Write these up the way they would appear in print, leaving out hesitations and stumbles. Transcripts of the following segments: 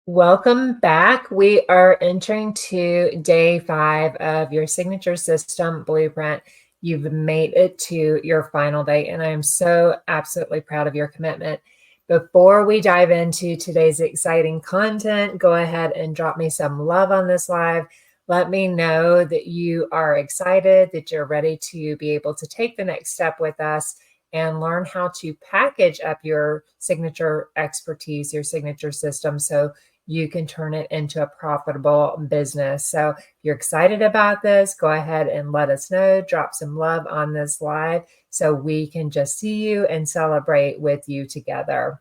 Welcome back. We are entering to day 5 of your signature system blueprint. You've made it to your final day, and I am so absolutely proud of your commitment. Before we dive into today's exciting content, go ahead and drop me some love on this live. Let me know that you are excited, that you're ready to be able to take the next step with us and learn how to package up your signature expertise, your signature system, so you can turn it into a profitable business. So if you're excited about this, go ahead and let us know. Drop some love on this live so we can just see you and celebrate with you together.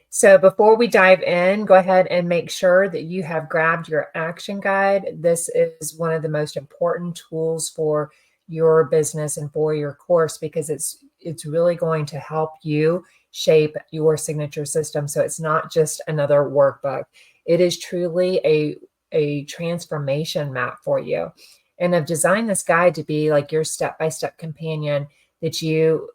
So before we dive in, go ahead and make sure that you have grabbed your action guide. This is one of the most important tools for your business and for your course because it's really going to help you shape your signature system. So it's not just another workbook. It is truly a transformation map for you. And I've designed this guide to be like your step-by-step companion that you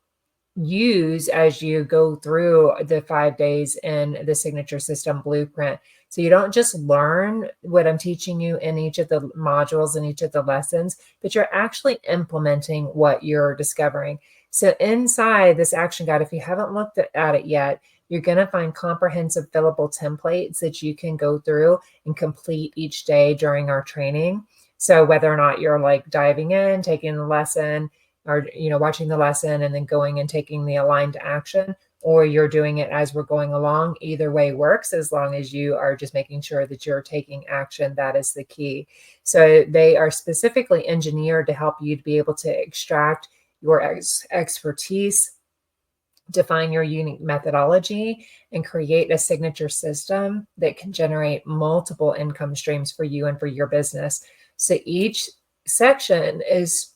use as you go through the 5 days in the signature system blueprint. So you don't just learn what I'm teaching you in each of the modules and each of the lessons, but you're actually implementing what you're discovering. So inside this action guide, if you haven't looked at it yet, you're going to find comprehensive fillable templates that you can go through and complete each day during our training. So whether or not you're like diving in, taking the lesson, or watching the lesson and then going and taking the aligned action, or you're doing it as we're going along, either way works as long as you are just making sure that you're taking action. That is the key. So they are specifically engineered to help you to be able to extract your expertise, define your unique methodology, and create a signature system that can generate multiple income streams for you and for your business. So each section is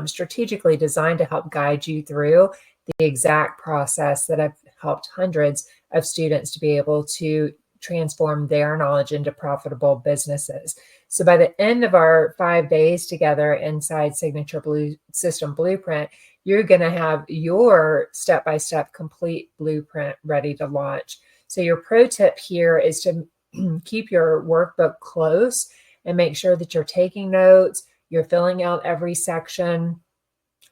strategically designed to help guide you through the exact process that I've helped hundreds of students to be able to transform their knowledge into profitable businesses. So by the end of our 5 days together inside Signature System Blueprint, you're going to have your step-by-step complete blueprint ready to launch. So your pro tip here is to keep your workbook close and make sure that you're taking notes, you're filling out every section,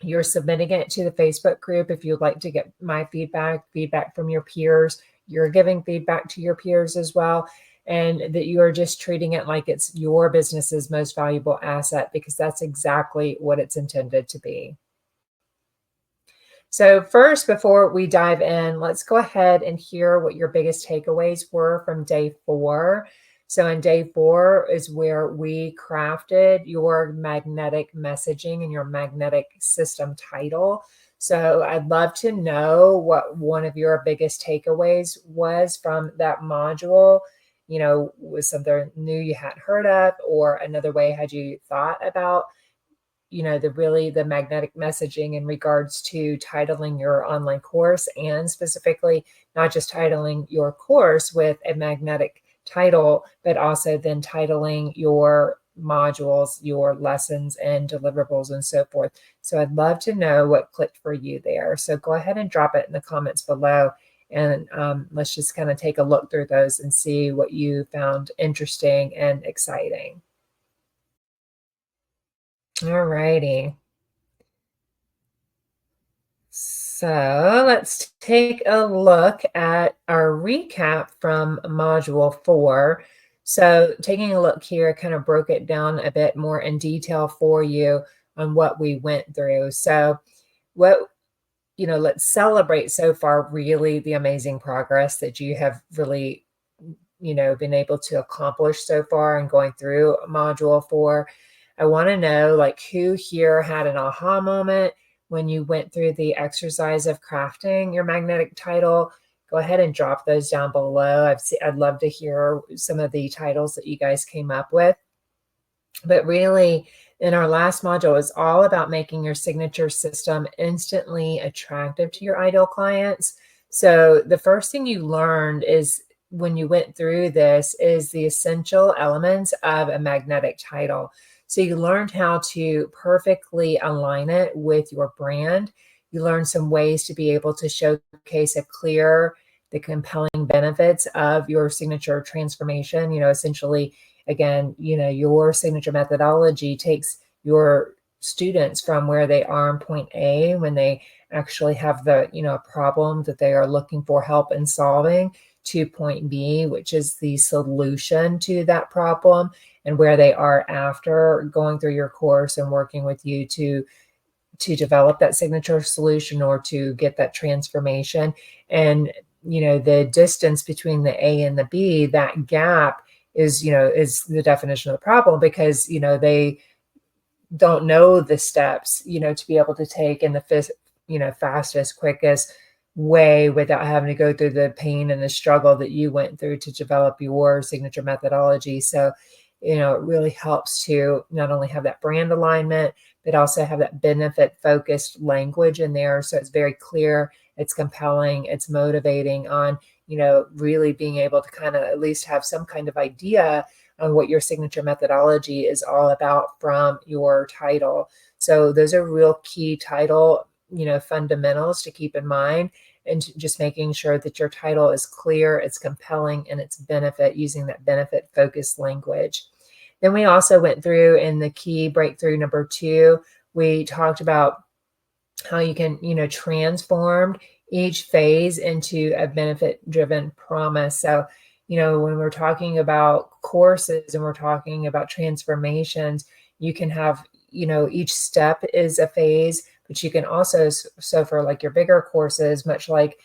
you're submitting it to the Facebook group if you'd like to get my feedback from your peers. You're giving feedback to your peers as well, and that you are just treating it like it's your business's most valuable asset, because that's exactly what it's intended to be. So first, before we dive in, let's go ahead and hear what your biggest takeaways were from day 4. So in day 4 is where we crafted your magnetic messaging and your magnetic system title. So I'd love to know what one of your biggest takeaways was from that module. Was something new you hadn't heard of, or another way had you thought about the magnetic messaging in regards to titling your online course, and specifically not just titling your course with a magnetic title, but also then titling your modules, your lessons and deliverables and so forth. So I'd love to know what clicked for you there. So go ahead and drop it in the comments below, and let's just kind of take a look through those and see what you found interesting and exciting. All righty. So let's take a look at our recap from Module 4. So taking a look here, I kind of broke it down a bit more in detail for you on what we went through. So let's celebrate so far really the amazing progress that you have really, been able to accomplish so far in going through Module 4. I want to know, like, who here had an aha moment when you went through the exercise of crafting your magnetic title. Go ahead and drop those down below. I'd love to hear some of the titles that you guys came up with. But really, in our last module, it's all about making your signature system instantly attractive to your ideal clients. So the first thing you learned is, when you went through this, is the essential elements of a magnetic title. So you learned how to perfectly align it with your brand. You learned some ways to be able to showcase a clear the compelling benefits of your signature transformation. Essentially, again, your signature methodology takes your students from where they are in point A when they actually have the, problem that they are looking for help in solving, to point B, which is the solution to that problem, and where they are after going through your course and working with you to develop that signature solution or to get that transformation. And the distance between the A and the B, that gap is the definition of the problem, because they don't know the steps to be able to take in the fastest, quickest way without having to go through the pain and the struggle that you went through to develop your signature methodology. So it really helps to not only have that brand alignment, but also have that benefit focused language in there, so it's very clear, it's compelling, it's motivating on really being able to kind of at least have some kind of idea on what your signature methodology is all about from your title. So those are real key title fundamentals to keep in mind, and just making sure that your title is clear, it's compelling, and it's benefit, using that benefit focused language. Then we also went through in the key breakthrough number 2, we talked about how you can transform each phase into a benefit driven promise. So when we're talking about courses and we're talking about transformations, you can have each step is a phase, but you can also, so for like your bigger courses, much like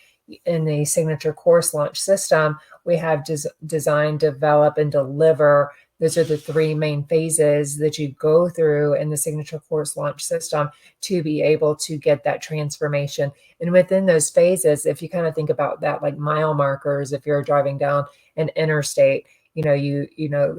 in the signature course launch system, we have design, develop, and deliver. Those are the 3 main phases that you go through in the signature course launch system to be able to get that transformation. And within those phases, if you kind of think about that like mile markers, if you're driving down an interstate, you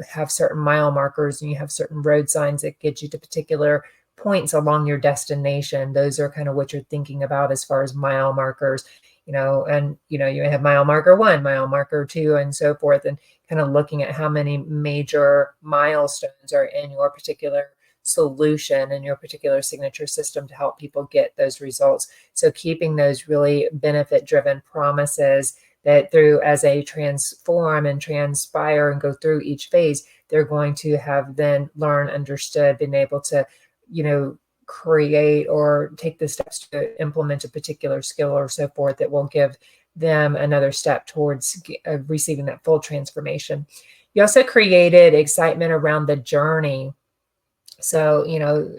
have certain mile markers and you have certain road signs that get you to particular points along your destination. Those are kind of what you're thinking about as far as mile markers, and you have mile marker 1, mile marker 2, and so forth, and kind of looking at how many major milestones are in your particular solution and your particular signature system to help people get those results. So keeping those really benefit driven promises that through as they transform and transpire and go through each phase, they're going to have then learned, understood, been able to create or take the steps to implement a particular skill or so forth that will give them another step towards receiving that full transformation. You also created excitement around the journey. So,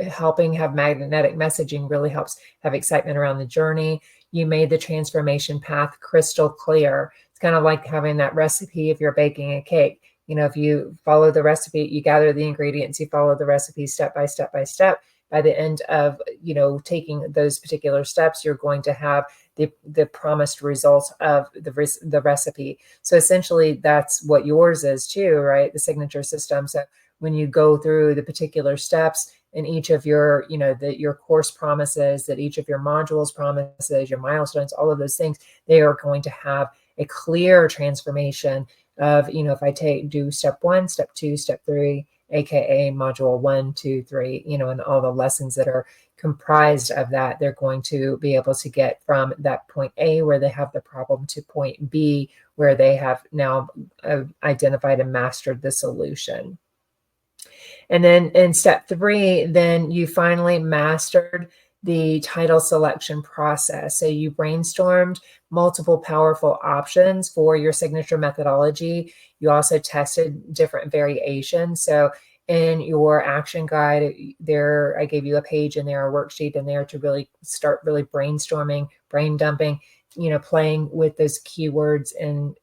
helping have magnetic messaging really helps have excitement around the journey. You made the transformation path crystal clear. It's kind of like having that recipe if you're baking a cake. If you follow the recipe, you gather the ingredients, you follow the recipe step by step by step. By the end of, taking those particular steps, you're going to have the promised results of the recipe. So essentially, that's what yours is too, right? The signature system. So when you go through the particular steps in each of your, your course promises, that each of your modules promises, your milestones, all of those things, they are going to have a clear transformation of, if I do step 1, step 2, step 3, AKA module 1, 2, 3, and all the lessons that are comprised of that, they're going to be able to get from that point A where they have the problem to point B where they have now identified and mastered the solution. And then in step 3, then you finally mastered the title selection process. So you brainstormed multiple powerful options for your signature methodology. You also tested different variations. So in your action guide there, I gave you a page in there, a worksheet in there to really start really brainstorming, brain dumping, playing with those keywords and,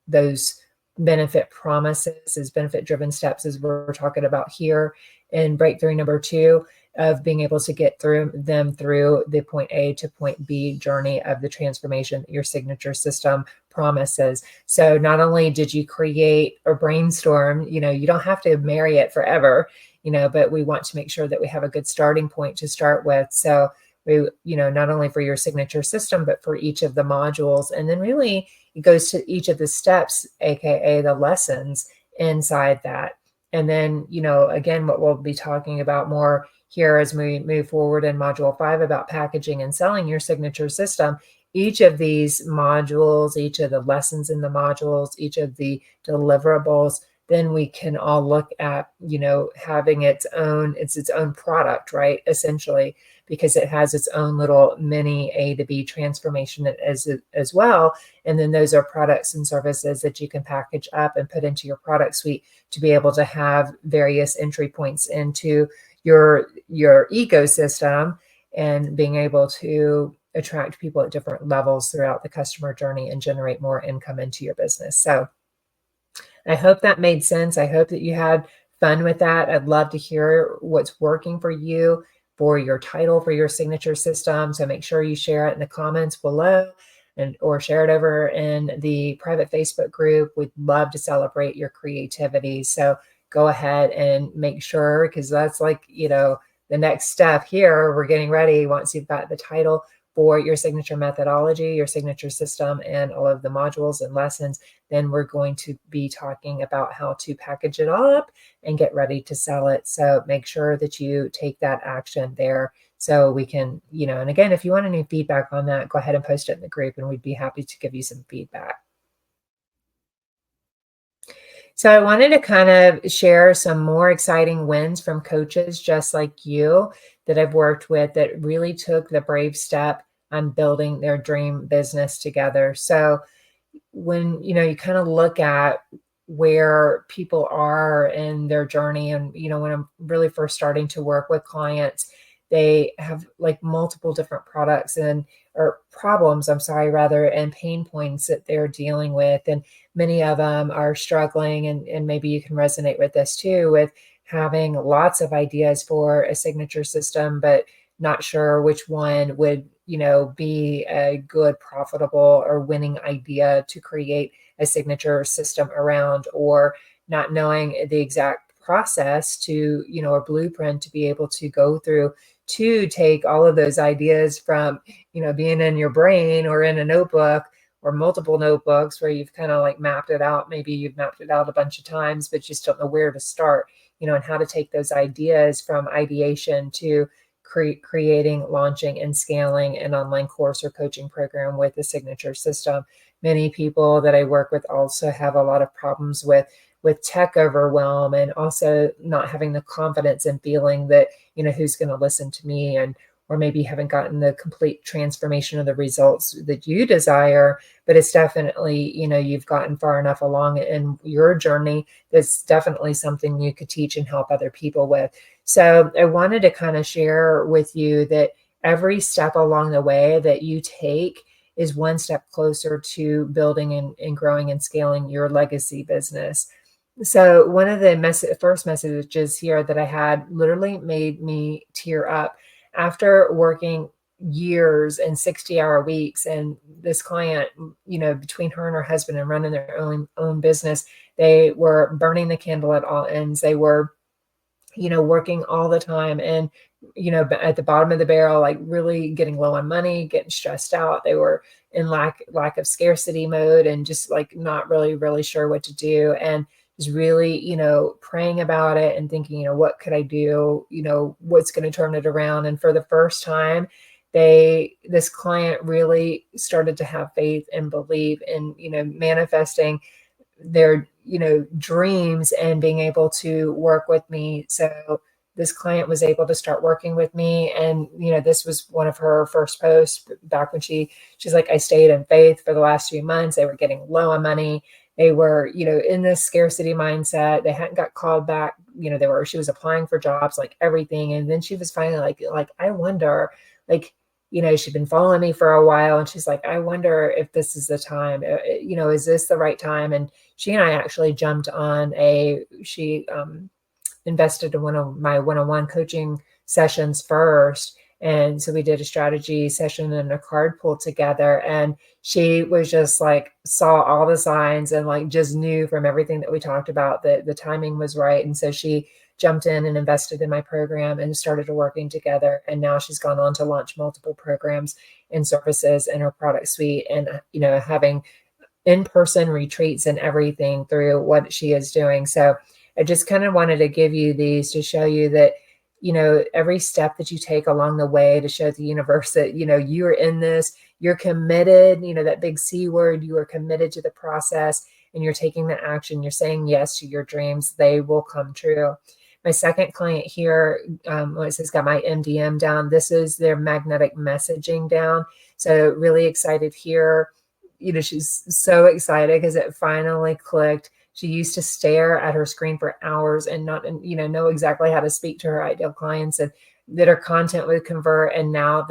those benefit promises as benefit driven steps as we're talking about here in breakthrough number 2, of being able to get through the point A to point B journey of the transformation that your signature system promises. So not only did you create or brainstorm, you don't have to marry it forever, but we want to make sure that we have a good starting point to start with. So we, not only for your signature system, but for each of the modules. And then really it goes to each of the steps, AKA the lessons inside that. And then, again, what we'll be talking about more here as we move forward in module 5 about packaging and selling your signature system each of these modules, each of the lessons in the modules, each of the deliverables, then we can all look at, having its own product, right? Essentially, because it has its own little mini A to B transformation as well. And then those are products and services that you can package up and put into your product suite to be able to have various entry points into your ecosystem, and being able to attract people at different levels throughout the customer journey and generate more income into your business. So I hope that made sense. I hope that you had fun with that. I'd love to hear what's working for you for your title, for your signature system. So make sure you share it in the comments below, or share it over in the private Facebook group. We'd love to celebrate your creativity. So go ahead and make sure, because that's like, the next step here. We're getting ready once you've got the title for your signature methodology, your signature system, and all of the modules and lessons. Then we're going to be talking about how to package it all up and get ready to sell it. So make sure that you take that action there, so we can, and again, if you want any feedback on that, go ahead and post it in the group, and we'd be happy to give you some feedback. So I wanted to kind of share some more exciting wins from coaches just like you that I've worked with that really took the brave step on building their dream business together. So when, you kind of look at where people are in their journey, and, when I'm really first starting to work with clients, they have like multiple different products or problems, I'm sorry, rather, and pain points that they're dealing with. And many of them are struggling, and maybe you can resonate with this too, with having lots of ideas for a signature system, but not sure which one would, be a good, profitable, or winning idea to create a signature system around, or not knowing the exact process to, or blueprint to be able to go through to take all of those ideas from, being in your brain or in a notebook or multiple notebooks where you've kind of like mapped it out. Maybe you've mapped it out a bunch of times, but you just don't know where to start, and how to take those ideas from ideation to creating, launching, and scaling an online course or coaching program with a signature system. Many people that I work with also have a lot of problems with tech overwhelm, and also not having the confidence and feeling that, who's going to listen to me, or maybe haven't gotten the complete transformation of the results that you desire, but it's definitely, you've gotten far enough along in your journey. That's definitely something you could teach and help other people with. So I wanted to kind of share with you that every step along the way that you take is one step closer to building and growing and scaling your legacy business. So one of the first messages here that I had literally made me tear up after working years and 60-hour weeks. And this client, between her and her husband and running their own business, they were burning the candle at all ends. They were, working all the time, and, at the bottom of the barrel, like really getting low on money, getting stressed out. They were in lack of scarcity mode, and just like not really sure what to do. And was really, praying about it and thinking, what could I do? What's going to turn it around? And for the first time, this client really started to have faith and believe in, manifesting their, dreams and being able to work with me. So this client was able to start working with me. And, this was one of her first posts back when she's like, I stayed in faith for the last few months. They were getting low on money. They were, in this scarcity mindset. They hadn't got called back. She was applying for jobs, like everything. And then she was finally like, I wonder, like, she'd been following me for a while, and she's like, I wonder if this is the time, is this the right time? And she and I actually jumped on she invested in one of my one-on-one coaching sessions first. And so we did a strategy session and a card pull together. And she was just like, saw all the signs and like just knew from everything that we talked about that the timing was right. And so she jumped in and invested in my program and started working together. And now she's gone on to launch multiple programs and services in her product suite, and, having in-person retreats and everything through what she is doing. So I just kind of wanted to give you these to show you that, every step that you take along the way, to show the universe that, you're in this, you're committed, that big C word, you are committed to the process and you're taking the action. You're saying yes to your dreams. They will come true. My second client here, when it says got my MDM down, this is their magnetic messaging down. So really excited here. She's so excited because it finally clicked. She used to stare at her screen for hours and not, know exactly how to speak to her ideal clients and that her content would convert. And now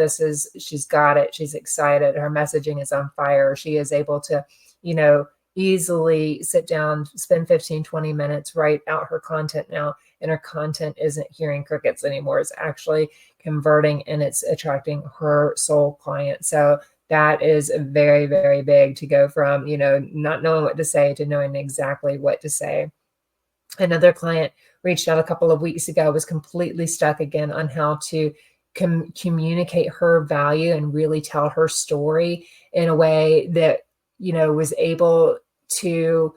she's got it. She's excited. Her messaging is on fire. She is able to, easily sit down, spend 15, 20 minutes, write out her content now. And her content isn't hearing crickets anymore. It's actually converting and it's attracting her soul client. So that is very, very big to go from, not knowing what to say to knowing exactly what to say. Another client reached out a couple of weeks ago, was completely stuck again on how to communicate her value and really tell her story in a way that, was able to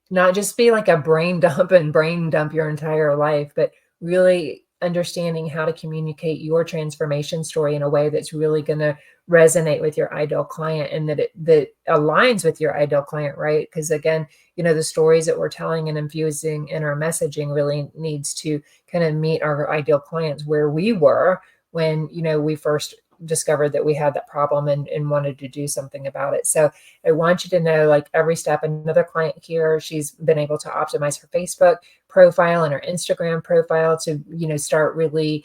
not just be like a brain dump your entire life, but really understanding how to communicate your transformation story in a way that's really going to resonate with your ideal client and that aligns with your ideal client, right? Because again, the stories that we're telling and infusing in our messaging really needs to kind of meet our ideal clients where we were when, we first discovered that we had that problem and wanted to do something about it. So I want you to know, like, every step. Another client here, she's been able to optimize her Facebook profile and her Instagram profile to, start really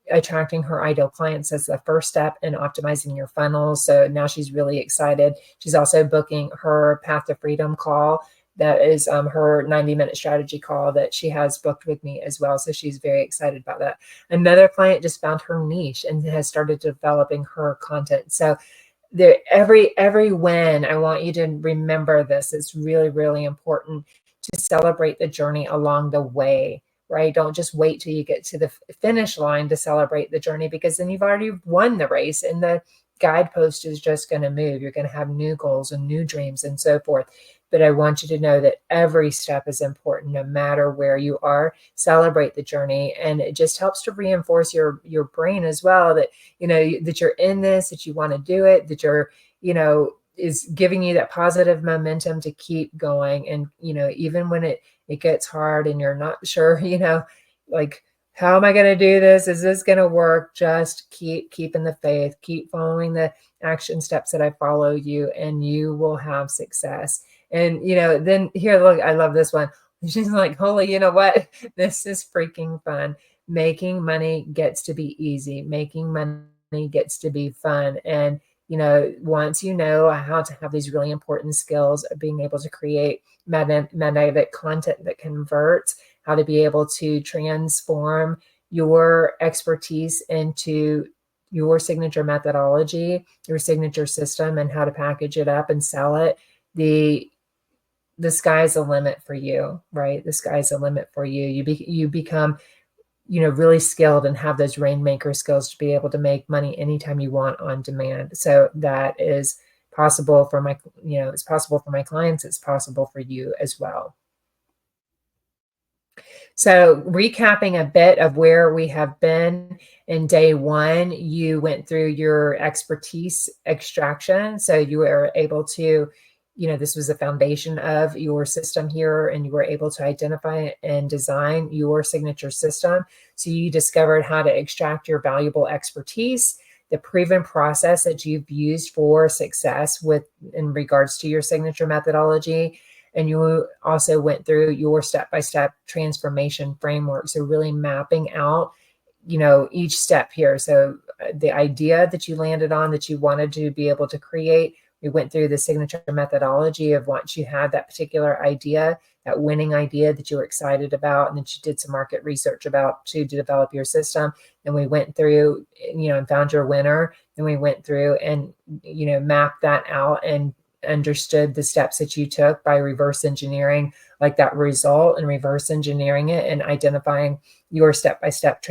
attracting her ideal clients as the first step in optimizing your funnels. So now she's really excited. She's also booking her Path to Freedom call. That is her 90-minute strategy call that she has booked with me as well. So she's very excited about that. Another client just found her niche and has started developing her content. So every win, I want you to remember this. It's really, really important to celebrate the journey along the way, right? Don't just wait till you get to the finish line to celebrate the journey, because then you've already won the race and the guidepost is just going to move. You're going to have new goals and new dreams and so forth. But I want you to know that every step is important, no matter where you are. Celebrate the journey. And it just helps to reinforce your brain as well that, that you're in this, that you want to do it, that you're, is giving you that positive momentum to keep going. And, even when it gets hard and you're not sure, like, how am I going to do this? Is this going to work? Just keeping the faith, keep following the action steps that I follow you, and you will have success. And, then here, look, I love this one. She's like, holy, you know what? This is freaking fun. Making money gets to be easy. Making money gets to be fun. And, once you know how to have these really important skills of being able to create magnetic content that converts, how to be able to transform your expertise into your signature methodology, your signature system, and how to package it up and sell it, the sky's the limit for you, right? The sky's the limit for you. You become, really skilled and have those rainmaker skills to be able to make money anytime you want on demand. So that is possible for it's possible for my clients. It's possible for you as well. So recapping a bit of where we have been in day one, you went through your expertise extraction. So you were able to, this was the foundation of your system here, and you were able to identify and design your signature system. So you discovered how to extract your valuable expertise, the proven process that you've used for success in regards to your signature methodology. And you also went through your step-by-step transformation framework. So really mapping out, each step here. So the idea that you landed on that you wanted to be able to create, we went through the signature methodology of once you had that particular idea, that winning idea that you were excited about and that you did some market research about to develop your system. Then we went through, and found your winner. Then we went through and, mapped that out and understood the steps that you took by reverse engineering like that result and reverse engineering it and identifying your step-by-step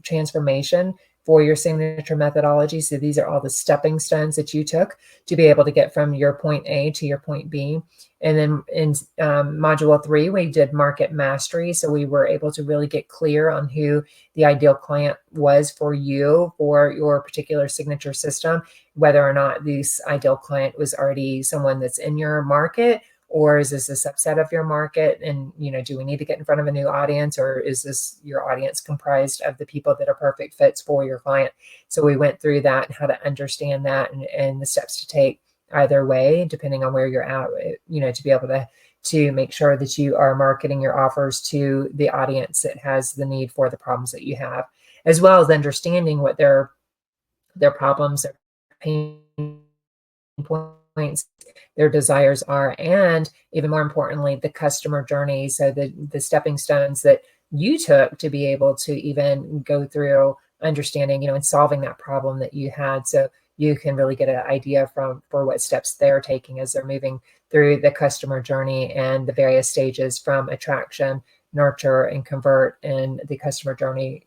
transformation for your signature methodology. So these are all the stepping stones that you took to be able to get from your point A to your point B. And then in module 3, we did market mastery. So we were able to really get clear on who the ideal client was for you, for your particular signature system, whether or not this ideal client was already someone that's in your market, or is this a subset of your market? And, do we need to get in front of a new audience, or is this your audience comprised of the people that are perfect fits for your client? So we went through that and how to understand that and the steps to take either way, depending on where you're at, to be able to make sure that you are marketing your offers to the audience that has the need for the problems that you have, as well as understanding what their problems, their pain points, their desires are, and even more importantly, the customer journey. So the stepping stones that you took to be able to even go through understanding, and solving that problem that you had. So you can really get an idea for what steps they're taking as they're moving through the customer journey and the various stages from attraction, nurture, and convert in the customer journey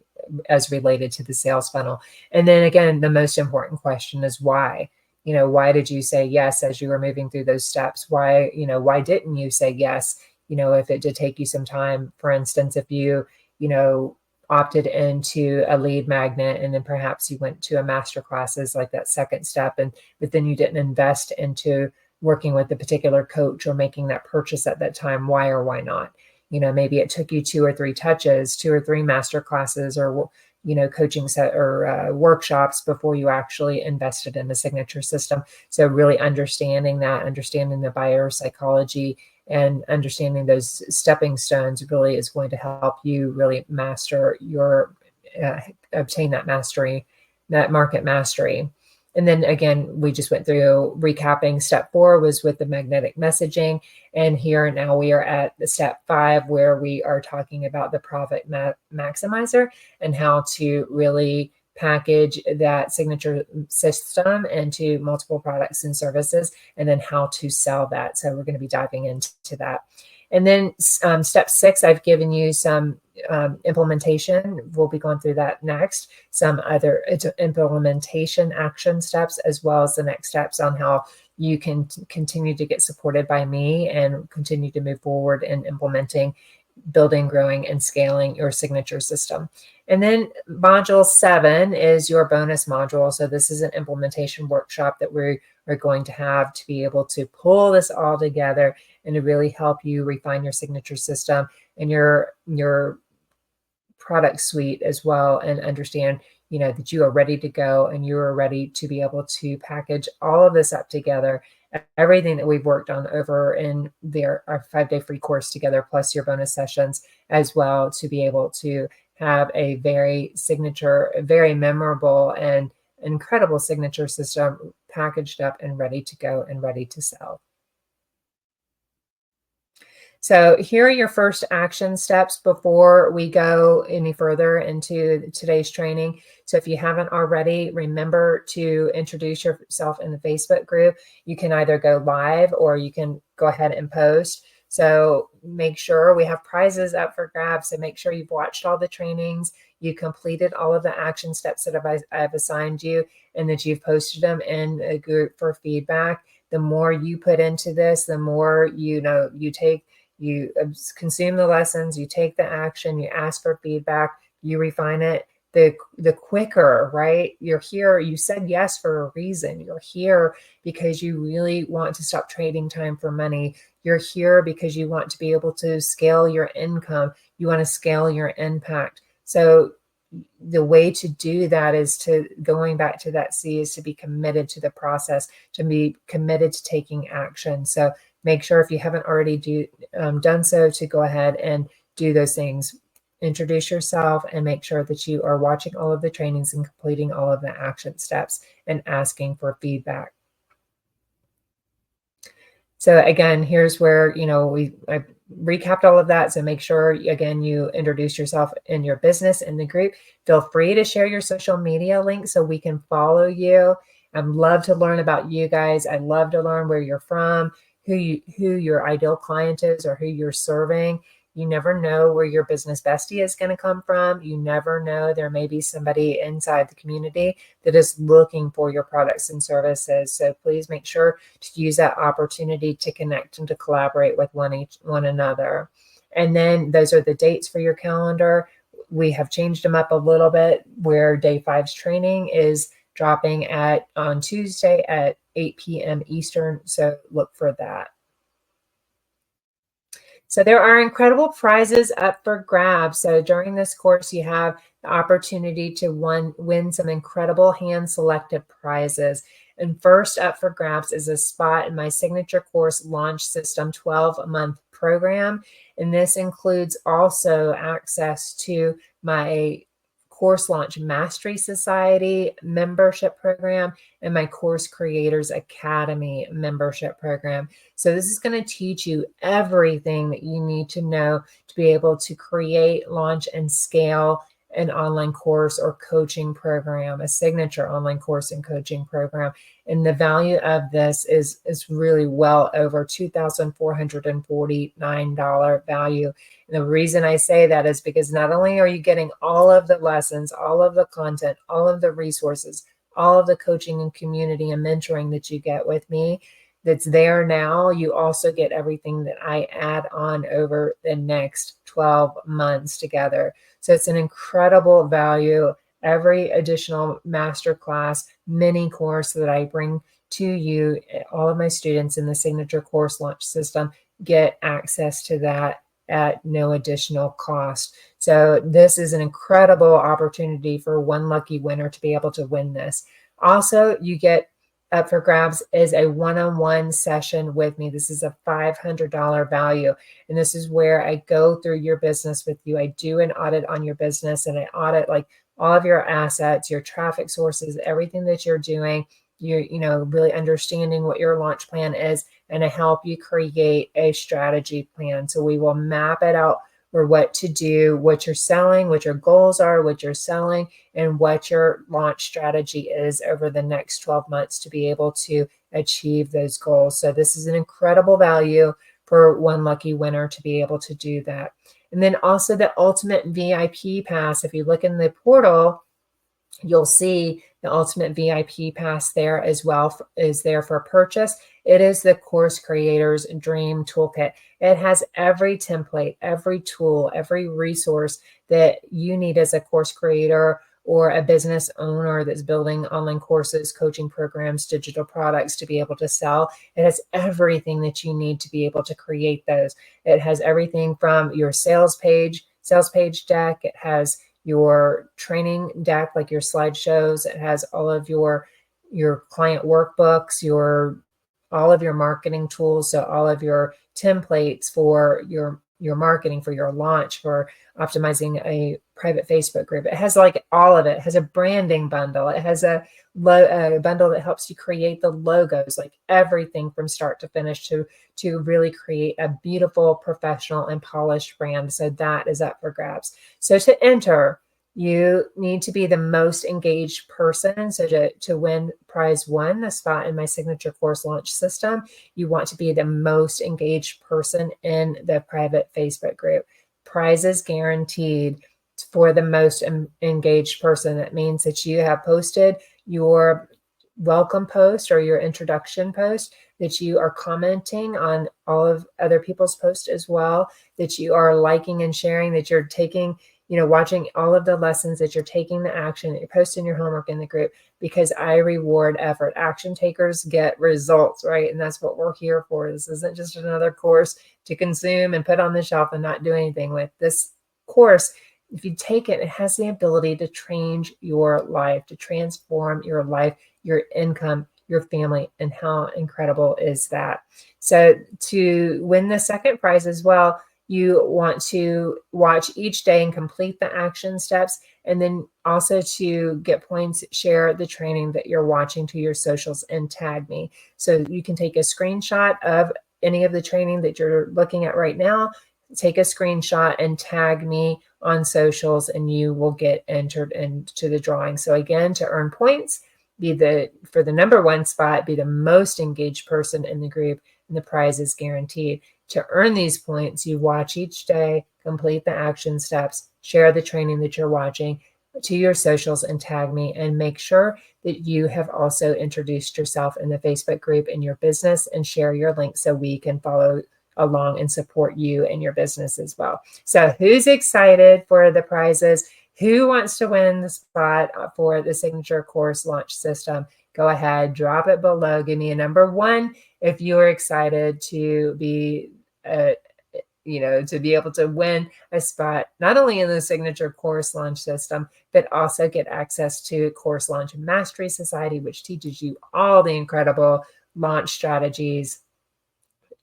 as related to the sales funnel. And then again, the most important question is why. Why did you say yes as you were moving through those steps? Why didn't you say yes? If it did take you some time, for instance, if you, opted into a lead magnet and then perhaps you went to a master classes like that second step, but then you didn't invest into working with a particular coach or making that purchase at that time, why or why not? Maybe it took you 2 or 3 touches, 2 or 3 master classes or coaching set or workshops before you actually invested in the signature system. So really understanding the buyer psychology and understanding those stepping stones really is going to help you really master obtain that mastery, that market mastery. And then again, we just went through recapping. Step 4 was with the magnetic messaging. And here now we are at the step 5, where we are talking about the profit maximizer and how to really package that signature system into multiple products and services, and then how to sell that. So we're going to be diving into that. And then step 6, I've given you some implementation. We'll be going through that next. Some other implementation action steps, as well as the next steps on how you can continue to get supported by me and continue to move forward in implementing, building, growing, and scaling your signature system. And then module 7 is your bonus module. So this is an implementation workshop that we are going to have to be able to pull this all together and to really help you refine your signature system and your product suite as well, and understand that you are ready to go and you are ready to be able to package all of this up together, everything that we've worked on over in our 5-day free course together, plus your bonus sessions as well, to be able to have a very memorable and incredible signature system packaged up and ready to go and ready to sell. So here are your first action steps before we go any further into today's training. So if you haven't already, remember to introduce yourself in the Facebook group. You can either go live or you can go ahead and post. So make sure we have prizes up for grabs. So make sure you've watched all the trainings, you completed all of the action steps that I've assigned you, and that you've posted them in a group for feedback. The more you put into this, the more you consume the lessons, you take the action, you ask for feedback, you refine it, the quicker, right? You're here, you said yes for a reason. You're here because you really want to stop trading time for money. You're here because you want to be able to scale your income. You want to scale your impact. So the way to do that is going back to that C, is to be committed to the process, to be committed to taking action. So make sure, if you haven't already done so, to go ahead and do those things. Introduce yourself and make sure that you are watching all of the trainings and completing all of the action steps and asking for feedback. So again, here's where, I recapped all of that. So make sure, again, you introduce yourself in your business in the group. Feel free to share your social media links so we can follow you. I'd love to learn about you guys. I'd love to learn where you're from, who your ideal client is, or who you're serving. You never know where your business bestie is going to come from. You never know. There may be somebody inside the community that is looking for your products and services. So please make sure to use that opportunity to connect and to collaborate with one another. And then those are the dates for your calendar. We have changed them up a little bit, where day 5's training is dropping on Tuesday at 8 p.m. Eastern. So look for that. So there are incredible prizes up for grabs. So during this course, you have the opportunity to win some incredible hand-selected prizes. And first up for grabs is a spot in my signature course launch system 12-month program. And this includes also access to my Course Launch Mastery Society membership program and my Course Creators Academy membership program. So this is going to teach you everything that you need to know to be able to create, launch, and scale an online course or coaching program, a signature online course and coaching program. And the value of this is really well over $2,449 value. And the reason I say that is because not only are you getting all of the lessons, all of the content, all of the resources, all of the coaching and community and mentoring that you get with me that's there now, you also get everything that I add on over the next 12 months together. So it's an incredible value. Every additional masterclass, mini course that I bring to you, all of my students in the signature course launch system get access to that at no additional cost. So this is an incredible opportunity for one lucky winner to be able to win this. Also, you get up for grabs is a one-on-one session with me. This is a $500 value. And this is where I go through your business with you. I do an audit on your business, and I audit like all of your assets, your traffic sources, everything that you're doing. You're, really understanding what your launch plan is, and I help you create a strategy plan. So we will map it out for what to do, what you're selling, what your goals are, what you're selling, and what your launch strategy is over the next 12 months to be able to achieve those goals. So this is an incredible value for one lucky winner to be able to do that. And then also the Ultimate VIP Pass. If you look in the portal, you'll see the Ultimate VIP Pass there as well is there for purchase. It is the Course Creators Dream Toolkit. It has every template, every tool, every resource that you need as a course creator or a business owner that's building online courses, coaching programs, digital products to be able to sell. It has everything that you need to be able to create those. It has everything from your sales page deck. It has your training deck, like your slideshows. It has all of your client workbooks, all of your marketing tools. So all of your templates for your marketing, for your launch, for optimizing a private Facebook group. It has like all of it. It has a branding bundle. It has a bundle that helps you create the logos, like everything from start to finish to really create a beautiful, professional, and polished brand. So that is up for grabs. So to enter, you need to be the most engaged person. So to win prize 1, the spot in my signature course launch system, you want to be the most engaged person in the private Facebook group. Prizes guaranteed for the most engaged person. That means that you have posted your welcome post or your introduction post, that you are commenting on all of other people's posts as well, that you are liking and sharing, that you're taking, watching all of the lessons, that you're taking the action, that you're posting your homework in the group, because I reward effort. Action takers get results, right? And that's what we're here for. This isn't just another course to consume and put on the shelf and not do anything with. This course, if you take it, it has the ability to change your life, to transform your life, your income, your family. And how incredible is that? So to win the second prize as well, you want to watch each day and complete the action steps. And then also to get points, share the training that you're watching to your socials and tag me. So you can take a screenshot of any of the training that you're looking at right now, take a screenshot and tag me on socials, and you will get entered into the drawing. So again, to earn points, for the number one spot, be the most engaged person in the group, and the prize is guaranteed. To earn these points, you watch each day, complete the action steps, share the training that you're watching to your socials and tag me, and make sure that you have also introduced yourself in the Facebook group in your business and share your link so we can follow along and support you and your business as well. So who's excited for the prizes? Who wants to win the spot for the signature course launch system? Go ahead, drop it below. Give me a number one if you're excited to be, to be able to win a spot, not only in the signature course launch system, but also get access to Course Launch Mastery Society, which teaches you all the incredible launch strategies,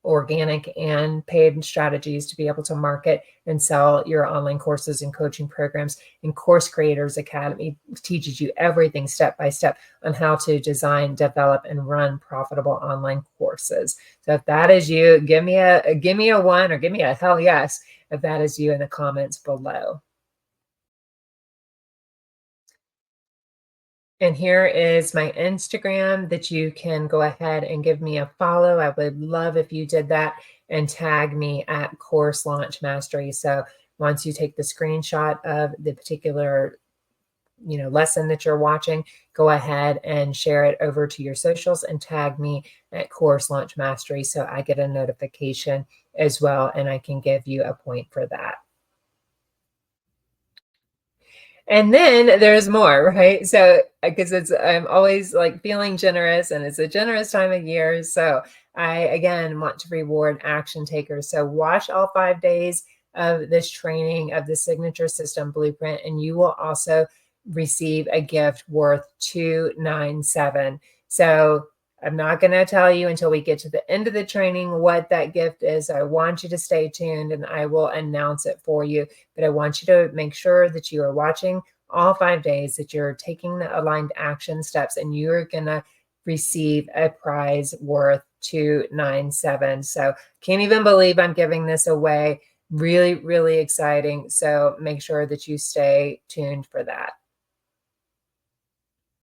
organic and paid strategies to be able to market and sell your online courses and coaching programs. And Course Creators Academy teaches you everything step by step on how to design, develop, and run profitable online courses. So if that is you, give me a one, or give me a hell yes if that is you in the comments below. And here is my Instagram that you can go ahead and give me a follow. I would love if you did that, and tag me at Course Launch Mastery. So once you take the screenshot of the particular lesson that you're watching, go ahead and share it over to your socials and tag me at Course Launch Mastery so I get a notification as well, and I can give you a point for that. And then there's more, right? So because I'm always like feeling generous, and it's a generous time of year. So I, again, want to reward action takers. So watch all 5 days of this training of the Signature System Blueprint, and you will also receive a gift worth $297. So I'm not going to tell you until we get to the end of the training what that gift is. I want you to stay tuned, and I will announce it for you. But I want you to make sure that you are watching all 5 days, that you're taking the aligned action steps, and you're going to receive a prize worth $297. So can't even believe I'm giving this away. Really, really exciting. So make sure that you stay tuned for that.